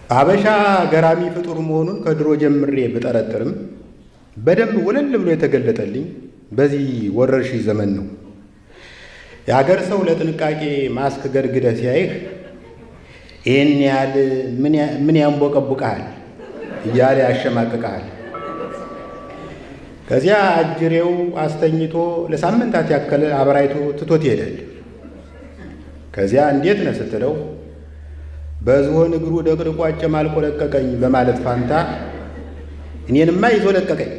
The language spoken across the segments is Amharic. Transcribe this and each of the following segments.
አበሻ ገራሚ ፍጡር መሆኑን ከድሮ ጀምሬ ብጠረጥርም በደንብ ወለል ብሎ የተገለጠልኝ በዚህ ወረርሽኝ ዘመን ነው። የአገር ሰው ለጥንቃቄ ማስክ ገድግደህ ሲያይህ ይህን ያህል ምን ያንቦቀቡቀሃል እያለ ያሸማቅቀሃል። ከዚያ አጅሬው አስተኝቶ ለሳምንታት ያከለ አበራይቶ ትቶት ይሄዳል። ከዚያ እንዴት ነህ ስትለው በዝሆን እግሩ ደቅድቆ አጨማልቆ ለቀቀኝ በማለት ፋንታ እኔንማ ይዞ ለቀቀኝ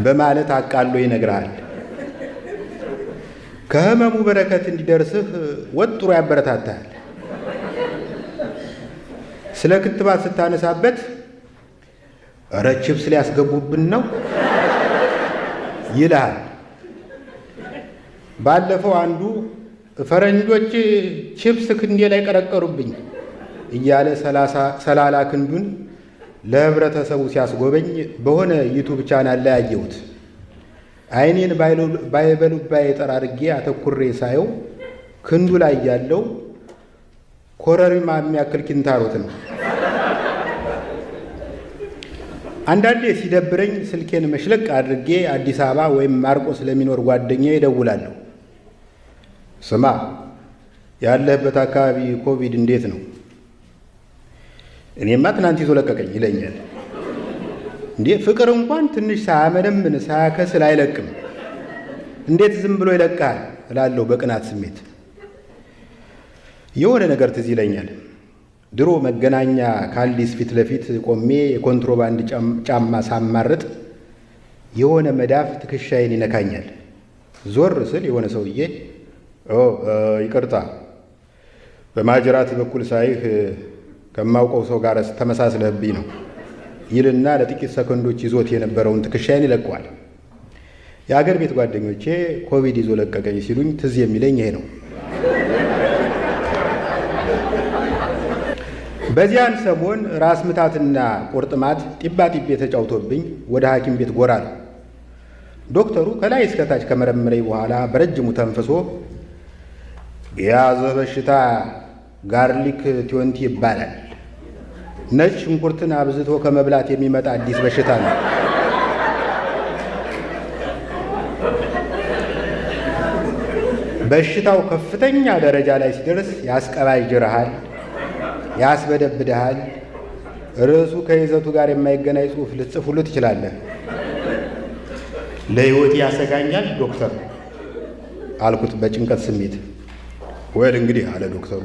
በማለት አቃሎ ይነግርሃል። ከህመሙ በረከት እንዲደርስህ ወጥሮ ያበረታታል። ስለ ክትባት ስታነሳበት እረ ቺፕስ ሊያስገቡብን ነው ይልሃል። ባለፈው አንዱ ፈረንጆች ቺፕስ ክንዴ ላይ ቀረቀሩብኝ እያለ ሰላላ ክንዱን ለህብረተሰቡ ሲያስጎበኝ በሆነ ዩቱብ ቻናል ላይ አየሁት። አይኔን ባይበሉባይ ጠራርጌ አተኩሬ ሳየው ክንዱ ላይ ያለው ኮረሪማ የሚያክል ኪንታሮት ነው። አንዳንዴ ሲደብረኝ ስልኬን መሽለቅ አድርጌ አዲስ አበባ ወይም ማርቆስ ለሚኖር ጓደኛዬ እደውላለሁ። ስማ ያለህበት አካባቢ ኮቪድ እንዴት ነው? እኔማ ትናንት ይዞ ለቀቀኝ ይለኛል። እንዴ ፍቅር እንኳን ትንሽ ሳያመነምን ሳያከስል አይለቅም፣ እንዴት ዝም ብሎ ይለቅሃል እላለሁ በቅናት ስሜት። የሆነ ነገር ትዝ ይለኛል። ድሮ መገናኛ ካልዲስ ፊት ለፊት ቆሜ የኮንትሮባንድ ጫማ ሳማርጥ የሆነ መዳፍ ትከሻዬን ይነካኛል። ዞር ስል የሆነ ሰውዬ ይቅርታ፣ በማጅራት በኩል ሳይህ ከማውቀው ሰው ጋር ተመሳስለህብኝ ነው ይልና ለጥቂት ሰከንዶች ይዞት የነበረውን ትከሻዬን ይለቀዋል። የአገር ቤት ጓደኞቼ ኮቪድ ይዞ ለቀቀኝ ሲሉኝ ትዝ የሚለኝ ይሄ ነው። በዚያን ሰሞን ራስ ምታትና ቁርጥማት ጢባ ጢቤ ተጫውቶብኝ ወደ ሐኪም ቤት ጎራ ነው። ዶክተሩ ከላይ እስከታች ከመረመረኝ በኋላ በረጅሙ ተንፍሶ የያዘ በሽታ ጋርሊክ 20 ይባላል። ነጭ ሽንኩርትን አብዝቶ ከመብላት የሚመጣ አዲስ በሽታ ነው። በሽታው ከፍተኛ ደረጃ ላይ ሲደርስ ያስቀባጅርሃል፣ ያስበደብድሃል። ርዕሱ ከይዘቱ ጋር የማይገናኝ ጽሑፍ ልትጽፉሉ ትችላለህ። ለሕይወት ያሰጋኛል ዶክተር አልኩት በጭንቀት ስሜት። ወል እንግዲህ አለ ዶክተሩ፣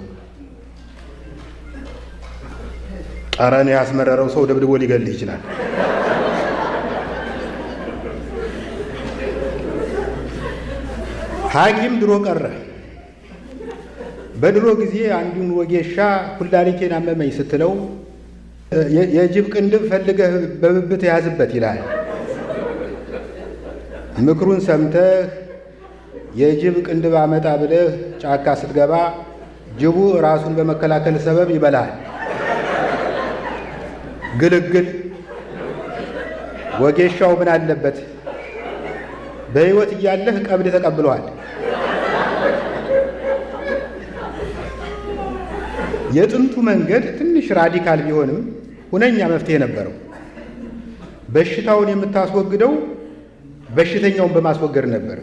ጠረን ያስመረረው ሰው ደብድቦ ሊገልህ ይችላል። ሐኪም ድሮ ቀረ። በድሮ ጊዜ አንዱን ወጌሻ ኩላሊቴን አመመኝ ስትለው የጅብ ቅንድብ ፈልገህ በብብት ያዝበት ይላል። ምክሩን ሰምተህ የጅብ ቅንድብ አመጣ ብለህ ጫካ ስትገባ ጅቡ ራሱን በመከላከል ሰበብ ይበላል። ግልግል። ወጌሻው ምን አለበት? በሕይወት እያለህ ቀብድ ተቀብለዋል። የጥንቱ መንገድ ትንሽ ራዲካል ቢሆንም ሁነኛ መፍትሄ ነበረው። በሽታውን የምታስወግደው በሽተኛውን በማስወገድ ነበር።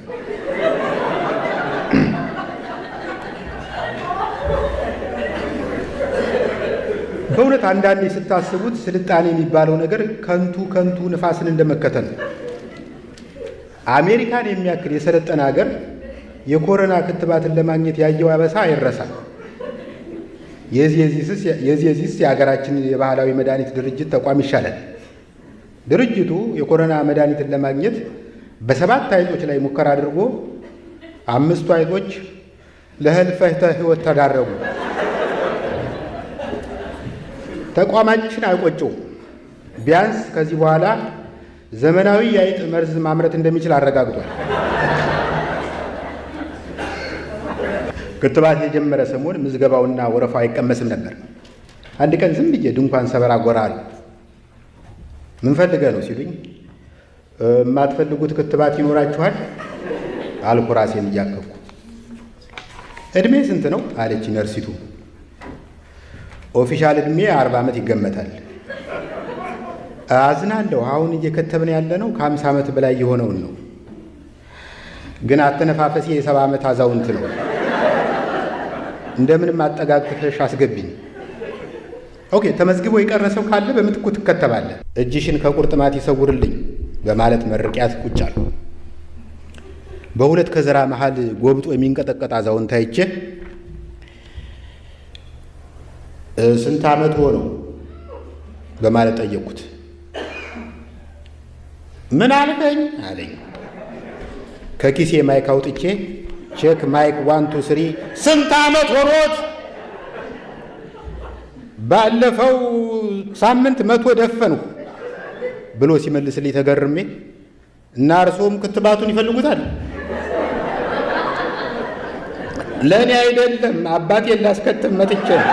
በእውነት አንዳንዴ ስታስቡት ስልጣኔ የሚባለው ነገር ከንቱ ንፋስን እንደመከተል ነው። አሜሪካን የሚያክል የሰለጠነ ሀገር የኮሮና ክትባትን ለማግኘት ያየው አበሳ አይረሳም። የዚህስ የሀገራችን የባህላዊ መድኃኒት ድርጅት ተቋም ይሻላል። ድርጅቱ የኮሮና መድኃኒትን ለማግኘት በ7 አይጦች ላይ ሙከራ አድርጎ 5ቱ አይጦች ለህልፈተ ሕይወት ተዳረጉ። ተቋማችን አይቆጨውም። ቢያንስ ከዚህ በኋላ ዘመናዊ የአይጥ መርዝ ማምረት እንደሚችል አረጋግጧል። ክትባት የጀመረ ሰሞን ምዝገባውና ወረፋው አይቀመስም ነበር። አንድ ቀን ዝም ብዬ ድንኳን ሰበራ ጎራ አሉ። ምን ፈልገህ ነው ሲሉኝ የማትፈልጉት ክትባት ይኖራችኋል አልኩ ራሴን እያከብኩ። እድሜ ስንት ነው አለች ነርሲቱ። ኦፊሻል ዕድሜ 40 ዓመት ይገመታል። አዝናለሁ። አሁን እየከተብን ያለነው ከ50 ዓመት በላይ የሆነውን ነው። ግን አተነፋፈሴ የ70 ዓመት አዛውንት ነው። እንደምንም አጠጋግተሽ አስገቢኝ። ኦኬ፣ ተመዝግቦ የቀረሰው ካለ በምትኩ ትከተባለህ። እጅሽን ከቁርጥማት ይሰውርልኝ በማለት መርቂያት ቁጭ አልኩ። በሁለት ከዘራ መሃል ጎብጦ የሚንቀጠቀጥ አዛውንት አይቼ ስንት ዓመት ሆነው በማለት ጠየቅኩት። ምን አልከኝ አለኝ። ከኪሴ ማይክ አውጥቼ ቼክ ማይክ 1 2 3 ስንት ዓመት ሆኖት? ባለፈው ሳምንት 100 ደፈንሁ ብሎ ሲመልስልኝ ተገርሜ እና እርሶም ክትባቱን ይፈልጉታል? ለእኔ አይደለም አባቴን ላስከትብ መጥቼ ነው።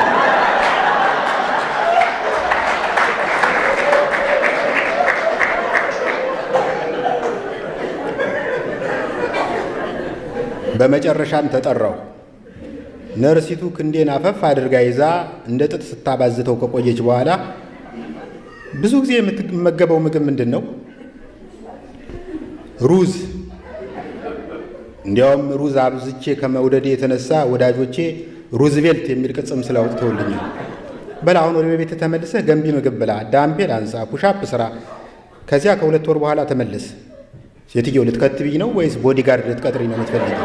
በመጨረሻም ተጠራው። ነርሲቱ ክንዴን አፈፍ አድርጋ ይዛ እንደ ጥጥ ስታባዝተው ከቆየች በኋላ ብዙ ጊዜ የምትመገበው ምግብ ምንድን ነው? ሩዝ። እንዲያውም ሩዝ አብዝቼ ከመውደዴ የተነሳ ወዳጆቼ ሩዝቬልት የሚል ቅጽም ስላውጥተውልኛል። በል አሁን ወደ ቤት ተመልሰህ ገንቢ ምግብ ብላ፣ ዳምፔል አንሳ፣ ፑሻፕ ስራ። ከዚያ ከ2 ወር በኋላ ተመለስ። ሴትየው ልትከትብኝ ነው ወይስ ቦዲጋርድ ልትቀጥሪኝ ነው የምትፈልጊው?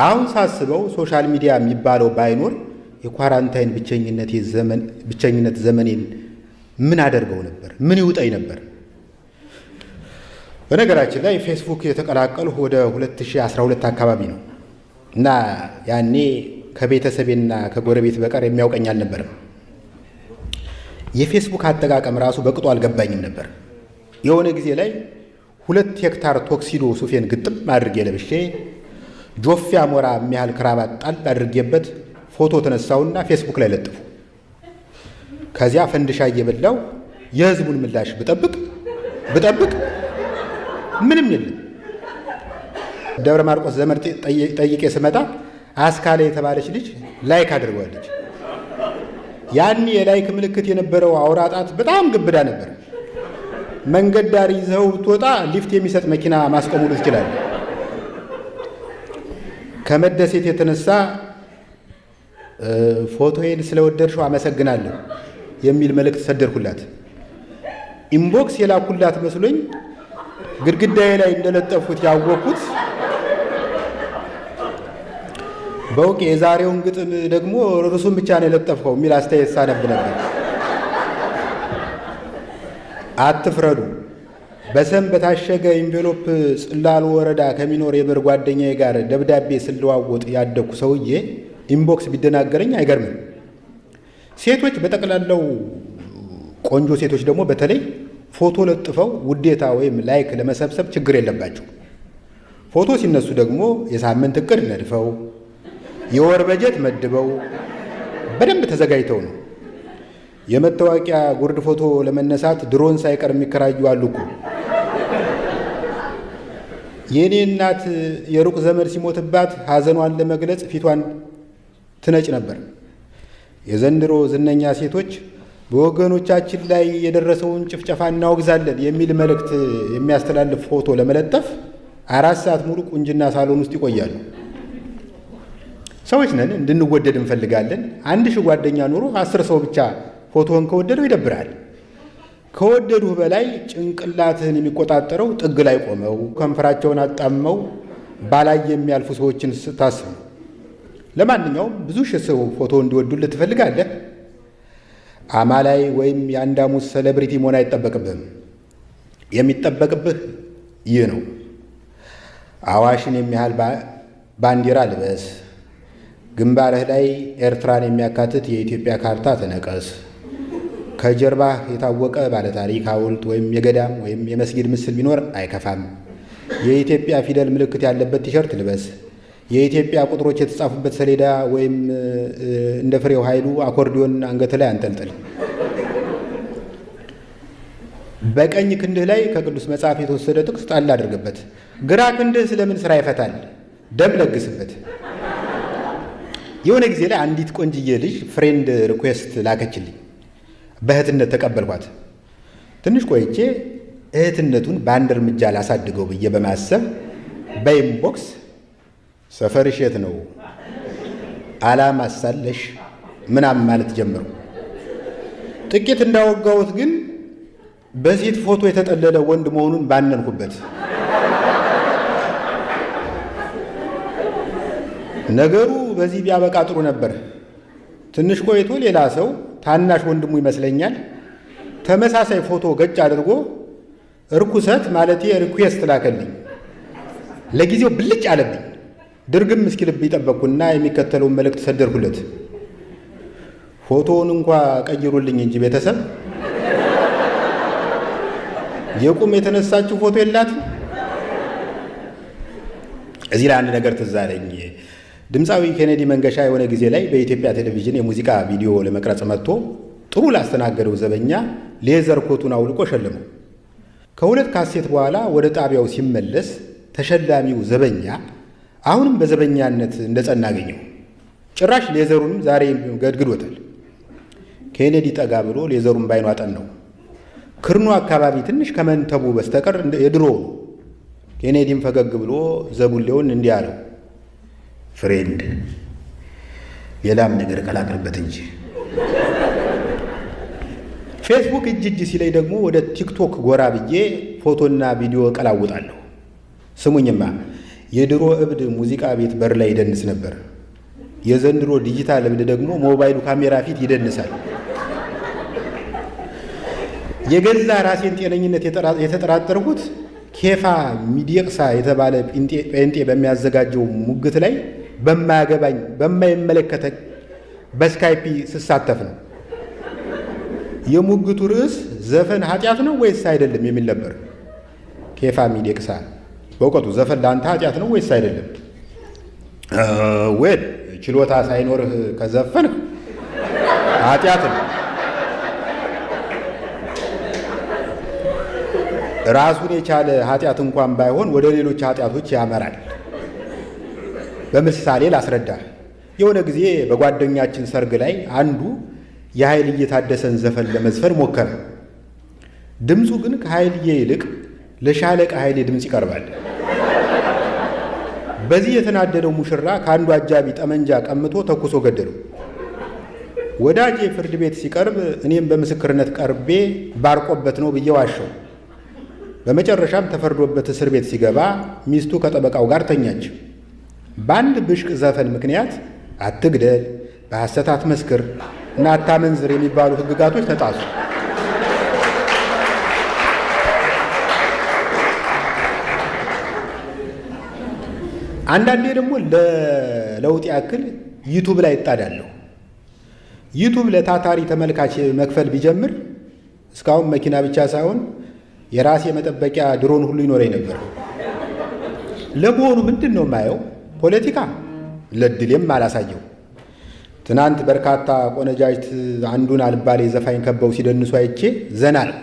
አሁን ሳስበው ሶሻል ሚዲያ የሚባለው ባይኖር የኳራንታይን ብቸኝነት ዘመኔን ምን አደርገው ነበር? ምን ይውጠኝ ነበር? በነገራችን ላይ ፌስቡክ የተቀላቀልሁ ወደ 2012 አካባቢ ነው እና ያኔ ከቤተሰቤና ከጎረቤት በቀር የሚያውቀኝ አልነበርም። የፌስቡክ አጠቃቀም ራሱ በቅጡ አልገባኝም ነበር። የሆነ ጊዜ ላይ 2 ሄክታር ቶክሲዶ ሱፌን ግጥም አድርጌ ለብሼ ጆፌ አሞራ የሚያህል ክራባት ጣል አድርጌበት ፎቶ ተነሳውና ፌስቡክ ላይ ለጥፉ። ከዚያ ፈንድሻ እየበላው የህዝቡን ምላሽ ብጠብቅ ምንም የለም። ደብረ ማርቆስ ዘመድ ጠይቄ ስመጣ አስካለ የተባለች ልጅ ላይክ አድርጓለች። ያኔ የላይክ ምልክት የነበረው አውራጣት በጣም ግብዳ ነበር። መንገድ ዳር ይዘው ብትወጣ ሊፍት የሚሰጥ መኪና ማስቆሙሉ ትችላለህ። ከመደሴት የተነሳ ፎቶዬን ስለወደድሽው አመሰግናለሁ የሚል መልእክት ሰደርኩላት። ኢንቦክስ የላኩላት መስሎኝ ግድግዳዬ ላይ እንደለጠፉት ያወቅኩት በውቅ የዛሬውን ግጥም ደግሞ ርዕሱን ብቻ ነው የለጠፍከው የሚል አስተያየት ሳነብ ነበር። አትፍረዱ። በሰም በታሸገ ኢንቬሎፕ ጽላሉ ወረዳ ከሚኖር የበር ጓደኛዬ ጋር ደብዳቤ ስለዋወጥ ያደኩ ሰውዬ ኢንቦክስ ቢደናገረኝ አይገርምም። ሴቶች በጠቅላላው ቆንጆ ሴቶች ደግሞ በተለይ ፎቶ ለጥፈው ውዴታ ወይም ላይክ ለመሰብሰብ ችግር የለባቸው። ፎቶ ሲነሱ ደግሞ የሳምንት እቅድ ነድፈው የወር በጀት መድበው በደንብ ተዘጋጅተው ነው። የመታወቂያ ጉርድ ፎቶ ለመነሳት ድሮን ሳይቀር የሚከራዩ አሉ እኮ። የእኔ እናት የሩቅ ዘመድ ሲሞትባት ሐዘኗን ለመግለጽ ፊቷን ትነጭ ነበር። የዘንድሮ ዝነኛ ሴቶች በወገኖቻችን ላይ የደረሰውን ጭፍጨፋ እናወግዛለን የሚል መልእክት የሚያስተላልፍ ፎቶ ለመለጠፍ 4 ሰዓት ሙሉ ቁንጅና ሳሎን ውስጥ ይቆያሉ። ሰዎች ነን፣ እንድንወደድ እንፈልጋለን። 1000 ጓደኛ ኑሮ 10 ሰው ብቻ ፎቶህን ከወደደው ይደብራል። ከወደዱህ በላይ ጭንቅላትህን የሚቆጣጠረው ጥግ ላይ ቆመው ከንፈራቸውን አጣመው ባላይ የሚያልፉ ሰዎችን ስታስብ። ለማንኛውም ብዙ ሺህ ሰው ፎቶ እንዲወዱልህ ትፈልጋለህ። አማላይ ወይም የአንዳሙስ ሴሌብሪቲ መሆን አይጠበቅብህም። የሚጠበቅብህ ይህ ነው። አዋሽን የሚያህል ባንዲራ ልበስ። ግንባርህ ላይ ኤርትራን የሚያካትት የኢትዮጵያ ካርታ ተነቀስ። ከጀርባህ የታወቀ ባለታሪክ ሐውልት ወይም የገዳም ወይም የመስጊድ ምስል ቢኖር አይከፋም። የኢትዮጵያ ፊደል ምልክት ያለበት ቲሸርት ልበስ። የኢትዮጵያ ቁጥሮች የተጻፉበት ሰሌዳ ወይም እንደ ፍሬው ኃይሉ አኮርዲዮን አንገት ላይ አንጠልጥል። በቀኝ ክንድህ ላይ ከቅዱስ መጽሐፍ የተወሰደ ጥቅስ ጣል አድርግበት። ግራ ክንድህ ስለምን ስራ ይፈታል? ደም ለግስበት። የሆነ ጊዜ ላይ አንዲት ቆንጅዬ ልጅ ፍሬንድ ሪኩዌስት ላከችልኝ። በእህትነት ተቀበልኳት። ትንሽ ቆይቼ እህትነቱን በአንድ እርምጃ ላሳድገው ብዬ በማሰብ በኢንቦክስ ሰፈርሽ የት ነው አላማ ሳለሽ ምናምን ማለት ጀመሩ። ጥቂት እንዳወጋሁት ግን በሴት ፎቶ የተጠለለ ወንድ መሆኑን ባነንኩበት። ነገሩ በዚህ ቢያበቃ ጥሩ ነበር። ትንሽ ቆይቶ ሌላ ሰው ታናሽ ወንድሙ ይመስለኛል ተመሳሳይ ፎቶ ገጭ አድርጎ እርኩሰት ማለቴ ሪኩዌስት ላከልኝ። ለጊዜው ብልጭ አለብኝ። ድርግም እስኪልብኝ ጠበቅኩና የሚከተለውን መልእክት ሰደርኩለት። ፎቶውን እንኳ ቀይሩልኝ እንጂ ቤተሰብ የቁም የተነሳችው ፎቶ የላትም። እዚህ ላይ አንድ ነገር ትዝ አለኝ። ድምፃዊ ኬኔዲ መንገሻ የሆነ ጊዜ ላይ በኢትዮጵያ ቴሌቪዥን የሙዚቃ ቪዲዮ ለመቅረጽ መጥቶ ጥሩ ላስተናገደው ዘበኛ ሌዘር ኮቱን አውልቆ ሸለመው። ከሁለት ካሴት በኋላ ወደ ጣቢያው ሲመለስ ተሸላሚው ዘበኛ አሁንም በዘበኛነት እንደጸና አገኘው። ጭራሽ ሌዘሩን ዛሬ ገድግዶታል። ኬኔዲ ጠጋ ብሎ ሌዘሩን ባይኑ አጠናው። ክርኑ አካባቢ ትንሽ ከመንተቡ በስተቀር የድሮ ነው። ኬኔዲም ፈገግ ብሎ ዘቡሌውን እንዲህ አለው፣ ፍሬንድ ሌላም ነገር ቀላቅልበት እንጂ። ፌስቡክ እጅ ሲለኝ ደግሞ ወደ ቲክቶክ ጎራ ብዬ ፎቶና ቪዲዮ ቀላውጣለሁ። ስሙኝማ የድሮ እብድ ሙዚቃ ቤት በር ላይ ይደንስ ነበር። የዘንድሮ ዲጂታል እብድ ደግሞ ሞባይሉ ካሜራ ፊት ይደንሳል። የገዛ ራሴን ጤነኝነት የተጠራጠርኩት ኬፋ ሚዲቅሳ የተባለ ጴንጤ በሚያዘጋጀው ሙግት ላይ በማያገባኝ በማይመለከተኝ በስካይፒ ስሳተፍ ነው። የሙግቱ ርዕስ ዘፈን ኃጢአት ነው ወይስ አይደለም የሚል ነበር። ኬፋ ሚዲቅሳ በእውቀቱ ዘፈን ለአንተ ኃጢአት ነው ወይስ አይደለም? ወይ ችሎታ ሳይኖርህ ከዘፈንህ ኃጢአት ነው። ራሱን የቻለ ኃጢአት እንኳን ባይሆን ወደ ሌሎች ኃጢአቶች ያመራል። በምሳሌ ላስረዳ። የሆነ ጊዜ በጓደኛችን ሰርግ ላይ አንዱ የኃይልዬ ታደሰን ዘፈን ለመዝፈን ሞከረ። ድምፁ ግን ከኃይልዬ ይልቅ ለሻለቃ ኃይሌ ድምፅ ይቀርባል። በዚህ የተናደደው ሙሽራ ከአንዱ አጃቢ ጠመንጃ ቀምቶ ተኩሶ ገደለው። ወዳጄ ፍርድ ቤት ሲቀርብ እኔም በምስክርነት ቀርቤ ባርቆበት ነው ብዬ ዋሸው። በመጨረሻም ተፈርዶበት እስር ቤት ሲገባ ሚስቱ ከጠበቃው ጋር ተኛች። በአንድ ብሽቅ ዘፈን ምክንያት አትግደል፣ በሐሰት አትመስክር እና አታመንዝር የሚባሉ ሕግጋቶች ተጣሱ። አንዳንዴ ደግሞ ለለውጥ ያክል ዩቱብ ላይ እጣዳለሁ። ዩቱብ ለታታሪ ተመልካች መክፈል ቢጀምር እስካሁን መኪና ብቻ ሳይሆን የራሴ መጠበቂያ ድሮን ሁሉ ይኖረኝ ነበር። ለመሆኑ ምንድን ነው የማየው? ፖለቲካ ለድሌም አላሳየው። ትናንት በርካታ ቆነጃጅት አንዱን አልባሌ ዘፋኝ ከበው ሲደንሱ አይቼ ዘና ነው።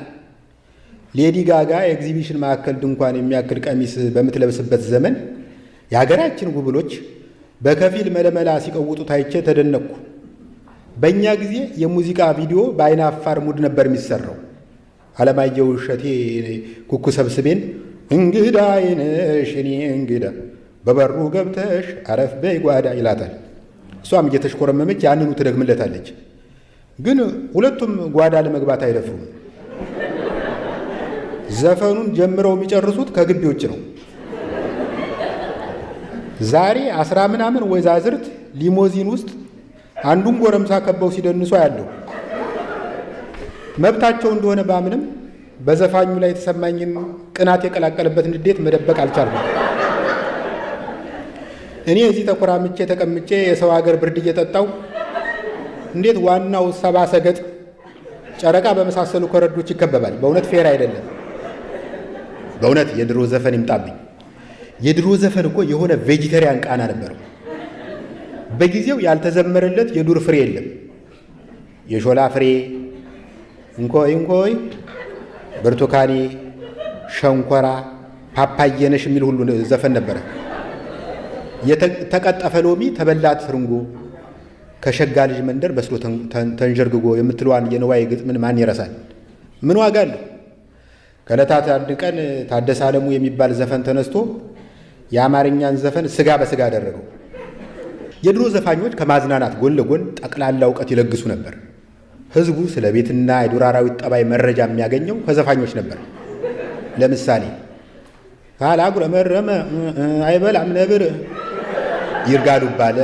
ሌዲ ጋጋ የኤግዚቢሽን ማዕከል ድንኳን የሚያክል ቀሚስ በምትለብስበት ዘመን የሀገራችን ጉብሎች በከፊል መለመላ ሲቀውጡ ታይቼ ተደነቅኩ። በእኛ ጊዜ የሙዚቃ ቪዲዮ በአይነ አፋር ሙድ ነበር የሚሰራው። አለማየሁ እሸቴ ኩኩ ሰብስቤን እንግዳ አይነሽ እኔ እንግዳ በበሩ ገብተሽ አረፍ በይ ጓዳ ይላታል። እሷም እየተሽኮረመመች ያንኑ ትደግምለታለች። ግን ሁለቱም ጓዳ ለመግባት አይደፍሩም። ዘፈኑን ጀምረው የሚጨርሱት ከግቢ ውጭ ነው። ዛሬ 10 ምናምን ወይዛዝርት ሊሞዚን ውስጥ አንዱን ጎረምሳ ከበው ሲደንሱ ያለው መብታቸው እንደሆነ ባምንም በዘፋኙ ላይ የተሰማኝን ቅናት የቀላቀለበት ንዴት መደበቅ አልቻልኩም። እኔ እዚህ ተኮራምቼ ተቀምጬ የሰው ሀገር ብርድ እየጠጣው እንዴት ዋናው ሰባ ሰገጥ ጨረቃ በመሳሰሉ ኮረዶች ይከበባል? በእውነት ፌር አይደለም። በእውነት የድሮ ዘፈን ይምጣብኝ። የድሮ ዘፈን እኮ የሆነ ቬጂተሪያን ቃና ነበረው። በጊዜው ያልተዘመረለት የዱር ፍሬ የለም። የሾላ ፍሬ፣ እንኮይ እንኮይ፣ ብርቱካኔ፣ ሸንኮራ፣ ፓፓየነሽ የሚል ሁሉ ዘፈን ነበረ። የተቀጠፈ ሎሚ ተበላት ትርንጎ፣ ከሸጋ ልጅ መንደር በስሎ ተንዠርግጎ የምትለዋን የንዋይ ግጥምን ማን ይረሳል? ምን ዋጋ አለው? ከዕለታት አንድ ቀን ታደሰ ዓለሙ የሚባል ዘፈን ተነስቶ የአማርኛን ዘፈን ስጋ በስጋ አደረገው። የድሮ ዘፋኞች ከማዝናናት ጎን ለጎን ጠቅላላ እውቀት ይለግሱ ነበር። ህዝቡ ስለ ቤትና የዱር አራዊት ጠባይ መረጃ የሚያገኘው ከዘፋኞች ነበር። ለምሳሌ ካላጉረመረመ አይበላም ነብር ይርጋዱ ባለ፣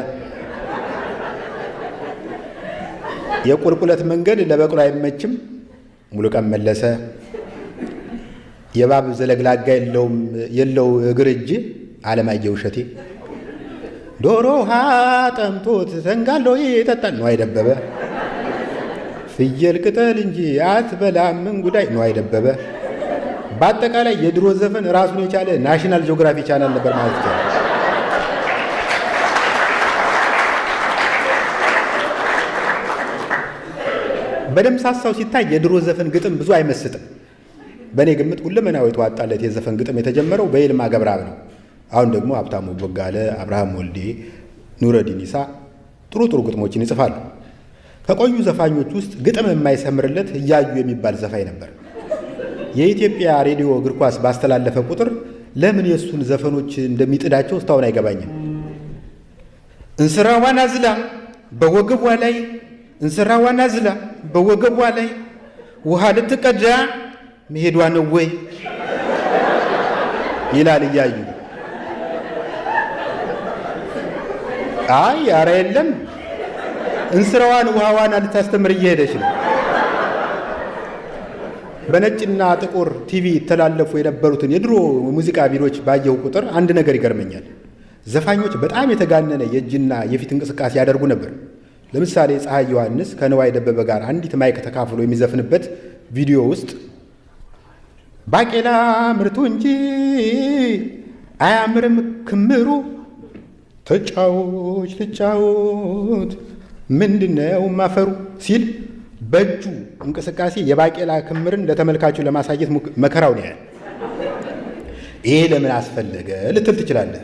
የቁልቁለት መንገድ ለበቅሎ አይመችም ሙሉቀን መለሰ፣ የባብ ዘለግላጋ የለው እግር እጅ አለማየሁ እሸቴ፣ ዶሮ ውሃ ጠምቶት ተንጋሎ ይጠጣል ነዋይ ደበበ፣ ፍየል ቅጠል እንጂ አትበላም እንጉዳይ ነዋይ ደበበ። በአጠቃላይ የድሮ ዘፈን ራሱን የቻለ ናሽናል ጂኦግራፊ ቻናል ነበር ማለት ይቻላል። በደምሳሳው ሲታይ የድሮ ዘፈን ግጥም ብዙ አይመስጥም። በእኔ ግምት ሁለመናው የተዋጣለት የዘፈን ግጥም የተጀመረው በይልማ ገብረአብ ነው። አሁን ደግሞ ሀብታሙ ቦጋለ፣ አብርሃም ወልዴ፣ ኑረዲን ኢሳ ጥሩ ጥሩ ግጥሞችን ይጽፋሉ። ከቆዩ ዘፋኞች ውስጥ ግጥም የማይሰምርለት እያዩ የሚባል ዘፋኝ ነበር። የኢትዮጵያ ሬዲዮ እግር ኳስ ባስተላለፈ ቁጥር ለምን የእሱን ዘፈኖች እንደሚጥዳቸው እስካሁን አይገባኝም። እንስራዋን አዝላ በወገቧ ላይ እንስራዋን አዝላ በወገቧ ላይ ውሃ ልትቀዳ መሄዷ ነው ወይ ይላል እያዩ። አይ ኧረ የለም እንስራዋን ውሃዋን ልታስተምር እየሄደች ነው። በነጭና ጥቁር ቲቪ ይተላለፉ የነበሩትን የድሮ ሙዚቃ ቪዲዮዎች ባየሁ ቁጥር አንድ ነገር ይገርመኛል። ዘፋኞች በጣም የተጋነነ የእጅና የፊት እንቅስቃሴ ያደርጉ ነበር። ለምሳሌ ፀሐይ ዮሐንስ ከንዋይ ደበበ ጋር አንዲት ማይክ ተካፍሎ የሚዘፍንበት ቪዲዮ ውስጥ ባቄላ ምርቱ እንጂ አያምርም ክምሩ፣ ተጫዎች ልጫወት ምንድነው ማፈሩ ሲል በእጁ እንቅስቃሴ የባቄላ ክምርን ለተመልካቹ ለማሳየት መከራውን ያያል። ይሄ ለምን አስፈለገ ልትል ትችላለህ።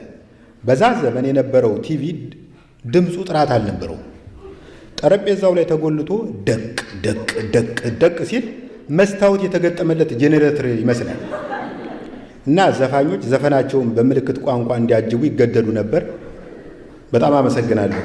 በዛ ዘመን የነበረው ቲቪ ድምፁ ጥራት አልነበረው። ጠረጴዛው ላይ ተጎልቶ ደቅ ደቅ ደቅ ደቅ ሲል መስታወት የተገጠመለት ጄኔሬተር ይመስላል። እና ዘፋኞች ዘፈናቸውን በምልክት ቋንቋ እንዲያጅቡ ይገደዱ ነበር። በጣም አመሰግናለሁ።